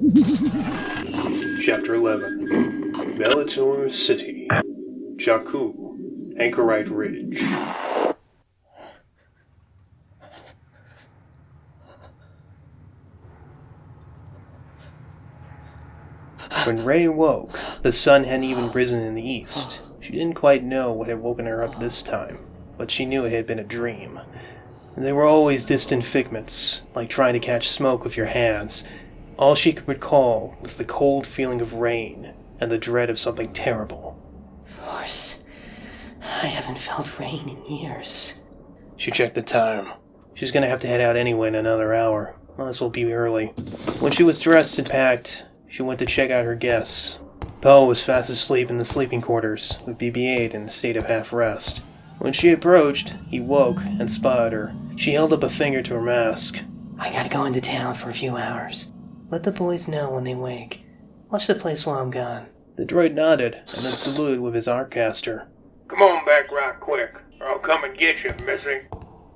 Chapter 11 Bellator City, Jakku, Anchorite Ridge. When Ray awoke, the sun hadn't even risen in the east. She didn't quite know what had woken her up this time, but she knew it had been a dream. They were always distant figments, like trying to catch smoke with your hands. All she could recall was the cold feeling of rain and the dread of something terrible. Force. I haven't felt rain in years. She checked the time. She's gonna have to head out anyway in another hour. Might as well be early. When she was dressed and packed, she went to check out her guests. Poe was fast asleep in the sleeping quarters, with BB-8 in a state of half-rest. When she approached, he woke and spotted her. She held up a finger to her mask. I gotta go into town for a few hours. Let the boys know when they wake. Watch the place while I'm gone. The droid nodded, and then saluted with his Arccaster. Come on back right quick, or I'll come and get you, missy.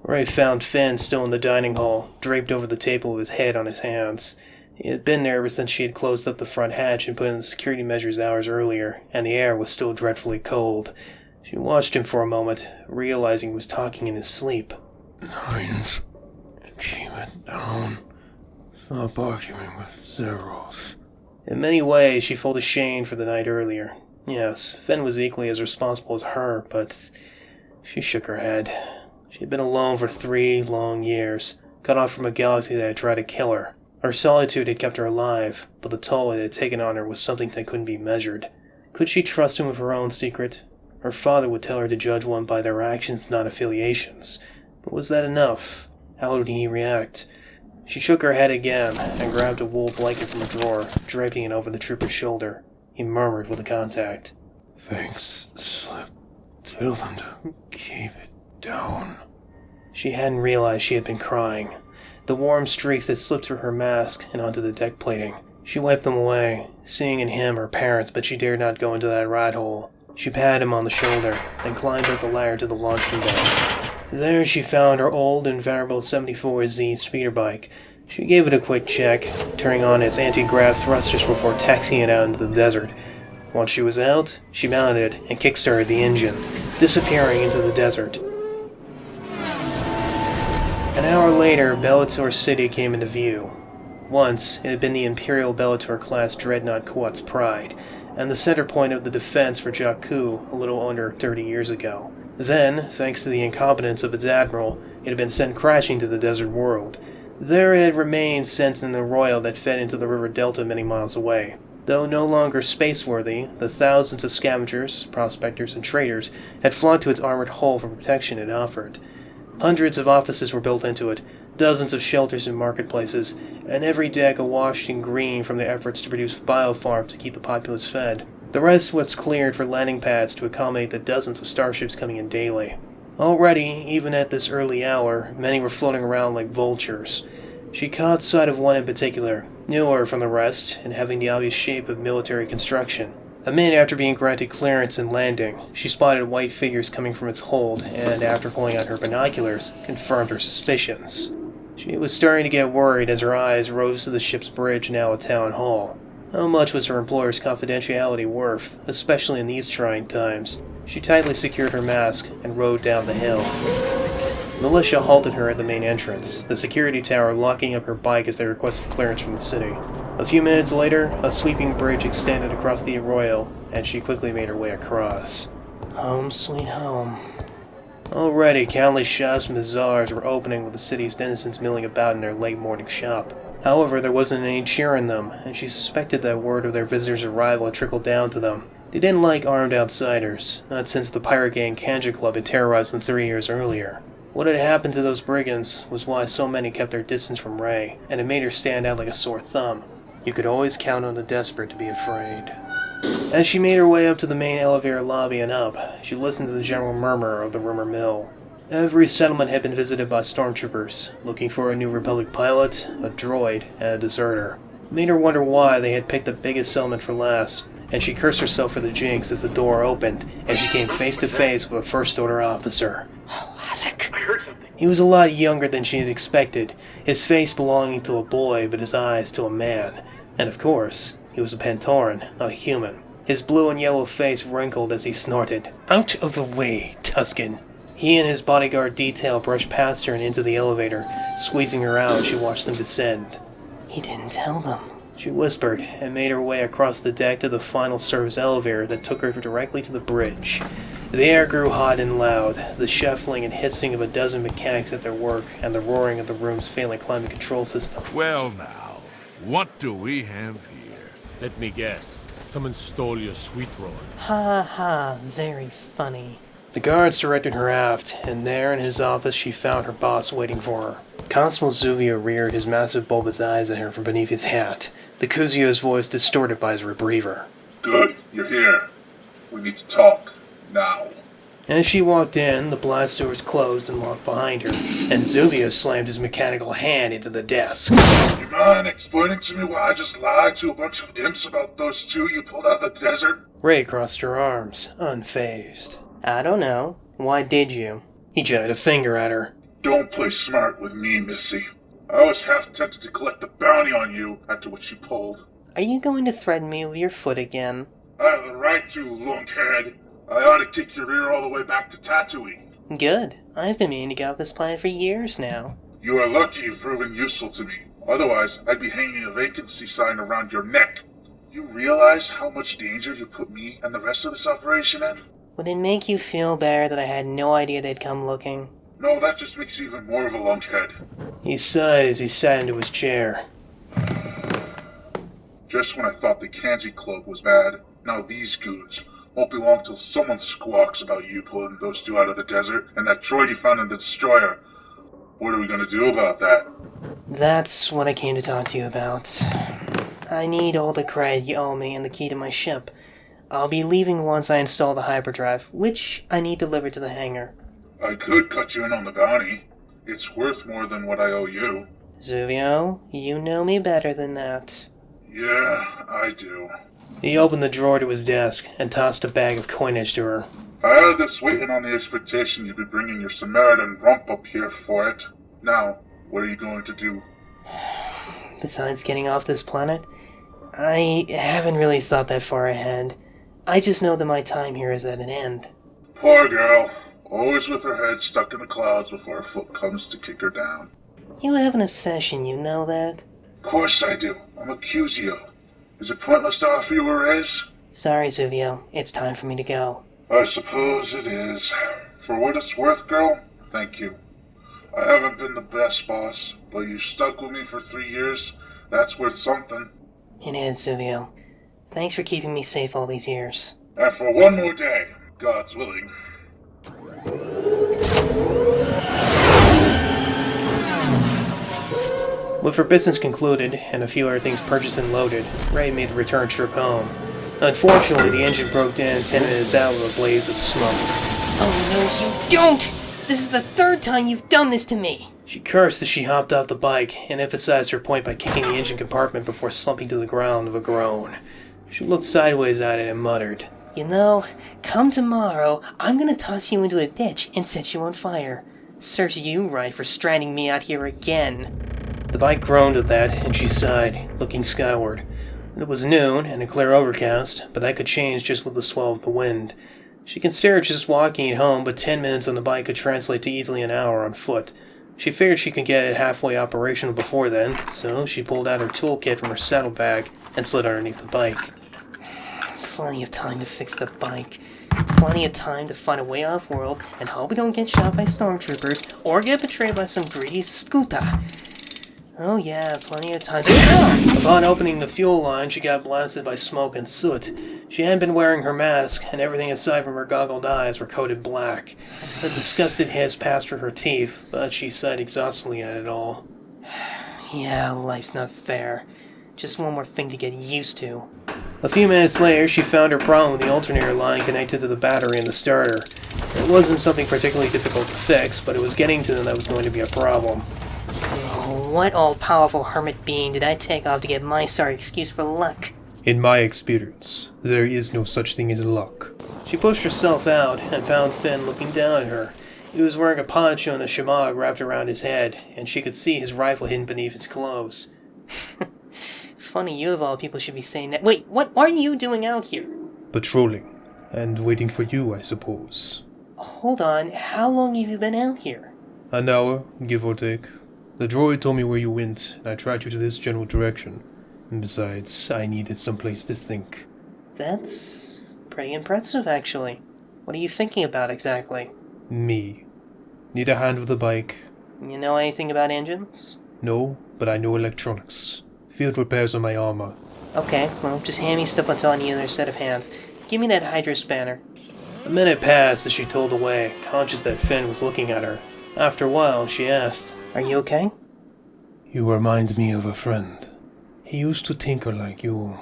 Ray found Finn still in the dining hall, draped over the table with his head on his hands. He had been there ever since she had closed up the front hatch and put in the security measures hours earlier, and the air was still dreadfully cold. She watched him for a moment, realizing he was talking in his sleep. Nines. Keep it down. Stop arguing with zeros. In many ways, she felt ashamed for the night earlier. Yes, Finn was equally as responsible as her, but she shook her head. She had been alone for 3 long years, cut off from a galaxy that had tried to kill her. Her solitude had kept her alive, but the toll it had taken on her was something that couldn't be measured. Could she trust him with her own secret? Her father would tell her to judge one by their actions, not affiliations. But was that enough? How would he react? She shook her head again, and grabbed a wool blanket from a drawer, draping it over the trooper's shoulder. He murmured with the contact. Thanks, Slip. Tell them to keep it down. She hadn't realized she had been crying. The warm streaks had slipped through her mask and onto the deck plating. She wiped them away, seeing in him her parents, but she dared not go into that rat hole. She patted him on the shoulder, then climbed up the ladder to the launching deck. There she found her old and venerable 74Z speeder bike. She gave it a quick check, turning on its anti-grav thrusters before taxiing it out into the desert. Once she was out, she mounted and kick-started the engine, disappearing into the desert. An hour later, Bellator City came into view. Once, it had been the Imperial Bellator-class dreadnought Kuat's pride, and the center point of the defense for Jakku a little under 30 years ago. Then, thanks to the incompetence of its admiral, it had been sent crashing to the desert world. There it had remained sent in the royal that fed into the river delta many miles away. Though no longer space-worthy, the thousands of scavengers, prospectors, and traders had flocked to its armored hull for protection it offered. Hundreds of offices were built into it, dozens of shelters and marketplaces, and every deck awash in green from the efforts to produce biofarms to keep the populace fed. The rest was cleared for landing pads to accommodate the dozens of starships coming in daily. Already, even at this early hour, many were floating around like vultures. She caught sight of one in particular, newer from the rest, and having the obvious shape of military construction. A minute after being granted clearance and landing, she spotted white figures coming from its hold, and after pulling out her binoculars, confirmed her suspicions. She was starting to get worried as her eyes rose to the ship's bridge, now a town hall. How much was her employer's confidentiality worth, especially in these trying times? She tightly secured her mask and rode down the hill. Militia halted her at the main entrance, the security tower locking up her bike as they requested clearance from the city. A few minutes later, a sweeping bridge extended across the arroyo, and she quickly made her way across. Home sweet home. Already, countless shops and bazaars were opening with the city's denizens milling about in their late morning shop. However, there wasn't any cheer in them, and she suspected that word of their visitors' arrival had trickled down to them. They didn't like armed outsiders, not since the pirate gang Kanja Club had terrorized them 3 years earlier. What had happened to those brigands was why so many kept their distance from Ray, and it made her stand out like a sore thumb. You could always count on the desperate to be afraid. As she made her way up to the main elevator lobby and up, she listened to the general murmur of the rumor mill. Every settlement had been visited by stormtroopers, looking for a new Republic pilot, a droid, and a deserter. It made her wonder why they had picked the biggest settlement for last, and she cursed herself for the jinx as the door opened, and she came face to face with a First-Order officer. Oh, Isaac. I heard something. He was a lot younger than she had expected, his face belonging to a boy but his eyes to a man. And of course, he was a Pantoran, not a human. His blue and yellow face wrinkled as he snorted, "Out of the way, Tuscan!" He and his bodyguard detail brushed past her and into the elevator, squeezing her out as she watched them descend. He didn't tell them. She whispered and made her way across the deck to the final service elevator that took her directly to the bridge. The air grew hot and loud, the shuffling and hissing of a dozen mechanics at their work, and the roaring of the room's failing climate control system. Well now, what do we have here? Let me guess. Someone stole your sweet roll. Ha ha, very funny. The guards directed her aft, and there in his office she found her boss waiting for her. Constable Zuvio reared his massive bulbous eyes at her from beneath his hat, the Kuzio's voice distorted by his rebriever. Good, you're here. We need to talk. Now. As she walked in, the blast doors closed and locked behind her, and Zuvio slammed his mechanical hand into the desk. You mind explaining to me why I just lied to a bunch of imps about those two you pulled out of the desert? Ray crossed her arms, unfazed. I don't know. Why did you? He jutted a finger at her. Don't play smart with me, Missy. I was half tempted to collect a bounty on you after what you pulled. Are you going to threaten me with your foot again? I have the right to, lunkhead. I ought to kick your ear all the way back to Tatooine. Good. I've been meaning to get off this planet for years now. You are lucky you've proven useful to me. Otherwise, I'd be hanging a vacancy sign around your neck. You realize how much danger you put me and the rest of this operation in? Would it make you feel better that I had no idea they'd come looking? No, that just makes you even more of a lunkhead. He sighed as he sat into his chair. Just when I thought the Kanji Club was bad, now these goons won't be long till someone squawks about you pulling those two out of the desert and that droid you found in the destroyer. What are we gonna do about that? That's what I came to talk to you about. I need all the credit you owe me and the key to my ship. I'll be leaving once I install the hyperdrive, which I need delivered to the hangar. I could cut you in on the bounty. It's worth more than what I owe you. Zuvio, you know me better than that. Yeah, I do. He opened the drawer to his desk and tossed a bag of coinage to her. I had this waiting on the expectation you'd be bringing your Samaritan rump up here for it. Now, what are you going to do? Besides getting off this planet, I haven't really thought that far ahead. I just know that my time here is at an end. Poor girl. Always with her head stuck in the clouds before her foot comes to kick her down. You have an obsession, you know that? Of course I do. I'm a Cusio. Is it pointless to offer you a raise? Sorry, Zuvio. It's time for me to go. I suppose it is. For what it's worth, girl, thank you. I haven't been the best boss, but you stuck with me for 3 years. That's worth something. It is, Zuvio. Thanks for keeping me safe all these years. And for one more day, God's willing. With her business concluded, and a few other things purchased and loaded, Ray made the return trip home. Unfortunately, the engine broke down 10 minutes out with a blaze of smoke. Oh no, you don't! This is the third time you've done this to me! She cursed as she hopped off the bike, and emphasized her point by kicking the engine compartment before slumping to the ground with a groan. She looked sideways at it and muttered, You know, come tomorrow, I'm gonna toss you into a ditch and set you on fire. Serves you right for stranding me out here again. The bike groaned at that, and she sighed, looking skyward. It was noon, and a clear overcast, but that could change just with the swell of the wind. She considered just walking it home, but 10 minutes on the bike could translate to easily an hour on foot. She figured she could get it halfway operational before then, so she pulled out her toolkit from her saddlebag and slid underneath the bike. Plenty of time to fix the bike. Plenty of time to find a way off-world and hope we don't get shot by stormtroopers or get betrayed by some greedy scooter. Oh yeah, plenty of time to... Upon opening the fuel line, she got blasted by smoke and soot. She hadn't been wearing her mask, and everything aside from her goggled eyes were coated black. A disgusted hiss passed through her teeth, but she sighed exhaustedly at it all. Yeah, life's not fair. Just one more thing to get used to. A few minutes later, she found her problem with the alternator line connected to the battery in the starter. It wasn't something particularly difficult to fix, but it was getting to them that was going to be a problem. What all-powerful hermit being did I take off to get my sorry excuse for luck? In my experience, there is no such thing as luck. She pushed herself out and found Finn looking down at her. He was wearing a poncho and a shemagh wrapped around his head, and she could see his rifle hidden beneath his clothes. funny you of all people should be saying that. Wait, what are you doing out here? Patrolling. And waiting for you, I suppose. Hold on, how long have you been out here? An hour, give or take. The droid told me where you went, and I tracked you to this general direction. And besides, I needed someplace to think. That's pretty impressive, actually. What are you thinking about exactly? Me. Need a hand with the bike? You know anything about engines? No, but I know electronics. Field repairs on my armor. Okay, well, just hand me stuff until I need another set of hands. Give me that Hydro spanner. A minute passed as she told away, conscious that Finn was looking at her. After a while, she asked, Are you okay? You remind me of a friend. He used to tinker like you.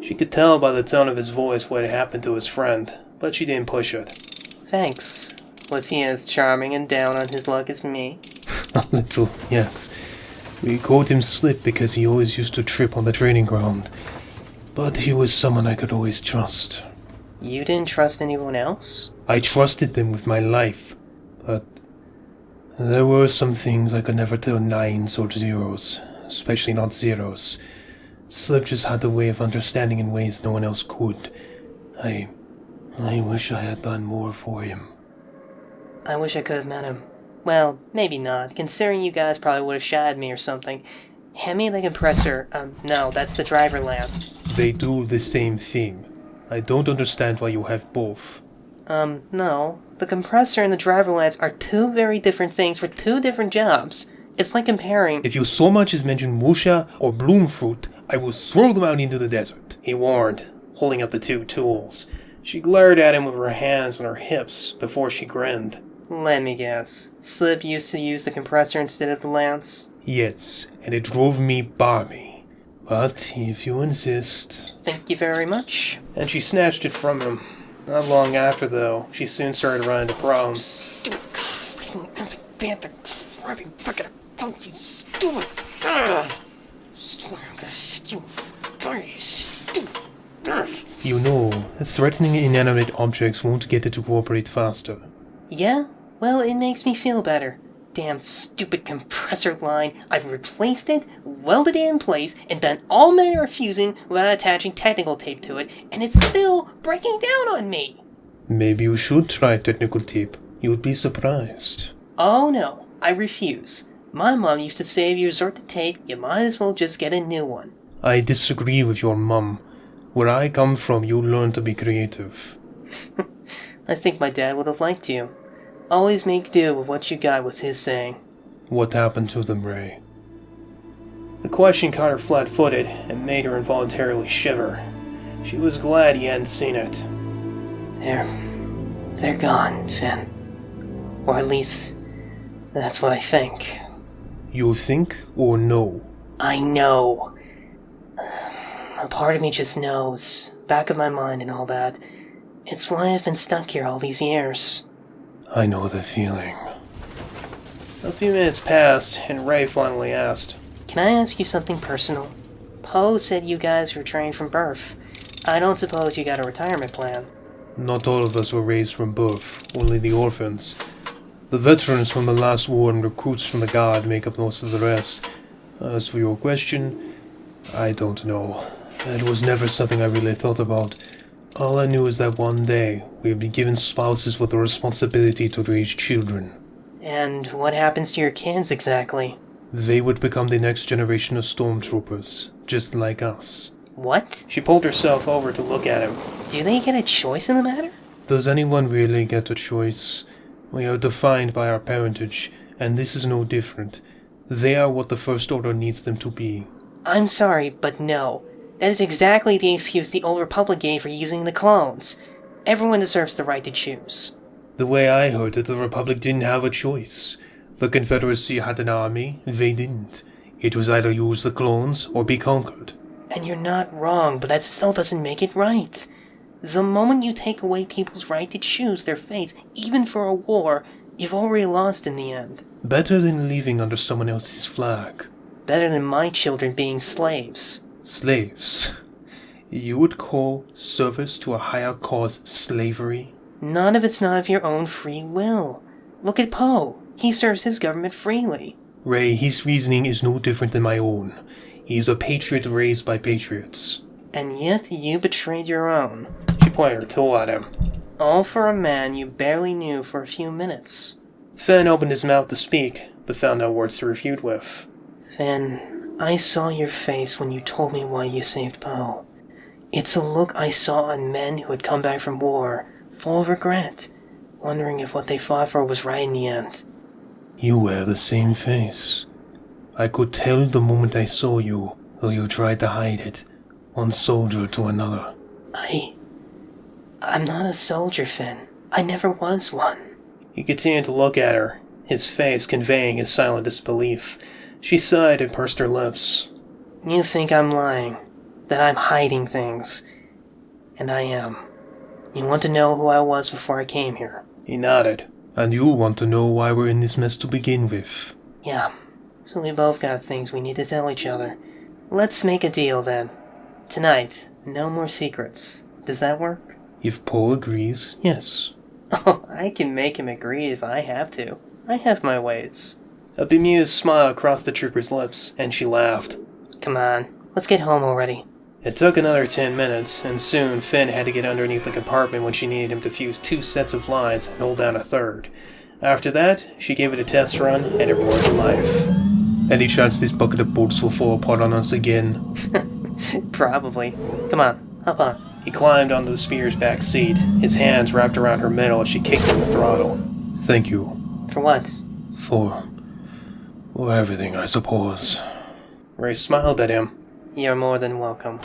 She could tell by the tone of his voice what had happened to his friend, but she didn't push it. Thanks. Was he as charming and down on his luck as me? A little, yes. We called him Slip because he always used to trip on the training ground. But he was someone I could always trust. You didn't trust anyone else? I trusted them with my life, but there were some things I could never tell nines or zeros, especially not zeros. Slip just had a way of understanding in ways no one else could. I wish I had done more for him. I wish I could have met him. Well, maybe not, considering you guys probably would have shot at me or something. Hand me the compressor. No, that's the driver lance. They do the same thing. I don't understand why you have both. No. The compressor and the driver lance are two very different things for two different jobs. It's like comparing— If you so much as mention Musha or Bloom Fruit, I will throw them out into the desert. He warned, holding up the two tools. She glared at him with her hands on her hips before she grinned. Let me guess. Slip used to use the compressor instead of the lance? Yes, and it drove me balmy. But if you insist... Thank you very much. And she snatched it from him. Not long after, though, she soon started running to prom. You know, threatening inanimate objects won't get it to cooperate faster. Yeah? Well, it makes me feel better. Damn stupid compressor line. I've replaced it, welded it in place, and done all manner of fusing without attaching technical tape to it, and it's still breaking down on me. Maybe you should try technical tape. You'd be surprised. Oh no, I refuse. My mom used to say if you resort to tape, you might as well just get a new one. I disagree with your mum. Where I come from, you learn to be creative. I think my dad would have liked you. Always make do with what you got was his saying. What happened to them, Ray? The question caught her flat-footed and made her involuntarily shiver. She was glad he hadn't seen it. They're gone, Finn. Or at least, that's what I think. You think or know? I know. A part of me just knows, back of my mind and all that. It's why I've been stuck here all these years. I know the feeling. A few minutes passed, and Ray finally asked, Can I ask you something personal? Poe said you guys were trained from birth. I don't suppose you got a retirement plan. Not all of us were raised from birth, only the orphans. The veterans from the last war and recruits from the Guard make up most of the rest. As for your question, I don't know. That was never something I really thought about. All I knew is that one day we'd be given spouses with the responsibility to raise children. And what happens to your kids exactly? They would become the next generation of stormtroopers, just like us. What? She pulled herself over to look at him. Do they get a choice in the matter? Does anyone really get a choice? We are defined by our parentage, and this is no different. They are what the First Order needs them to be. I'm sorry, but no. That is exactly the excuse the Old Republic gave for using the clones. Everyone deserves the right to choose. The way I heard it, the Republic didn't have a choice. The Confederacy had an army, they didn't. It was either use the clones or be conquered. And you're not wrong, but that still doesn't make it right. The moment you take away people's right to choose their fates, even for a war, you've already lost in the end. Better than living under someone else's flag. Better than my children being slaves. Slaves? You would call service to a higher cause slavery? None of it's not of your own free will. Look at Poe. He serves his government freely. Ray, his reasoning is no different than my own. He is a patriot raised by patriots. And yet you betrayed your own. She pointed her tool at him. All for a man you barely knew for a few minutes. Finn opened his mouth to speak, but found no words to refute with. Finn, I saw your face when you told me why you saved Poe. It's a look I saw on men who had come back from war, full of regret, wondering if what they fought for was right in the end. You wear the same face. I could tell the moment I saw you, though you tried to hide it, one soldier to another. I'm not a soldier, Finn. I never was one. He continued to look at her, his face conveying his silent disbelief. She sighed and pursed her lips. You think I'm lying, that I'm hiding things. And I am. You want to know who I was before I came here? He nodded. And you want to know why we're in this mess to begin with. Yeah. So we both got things we need to tell each other. Let's make a deal then. Tonight, no more secrets. Does that work? If Poe agrees, yes. Oh, I can make him agree if I have to. I have my ways. A bemused smile crossed the trooper's lips, and she laughed. Come on, let's get home already. It took another 10 minutes, and soon Finn had to get underneath the compartment when she needed him to fuse 2 sets of lines and hold down a third. After that, she gave it a test run, and it roared to life. Any chance this bucket of bolts will fall apart on us again? Probably. Come on, hop on. He climbed onto the spear's back seat, his hands wrapped around her middle as she kicked in the throttle. Thank you. For what? For everything, I suppose. Ray smiled at him. You're more than welcome.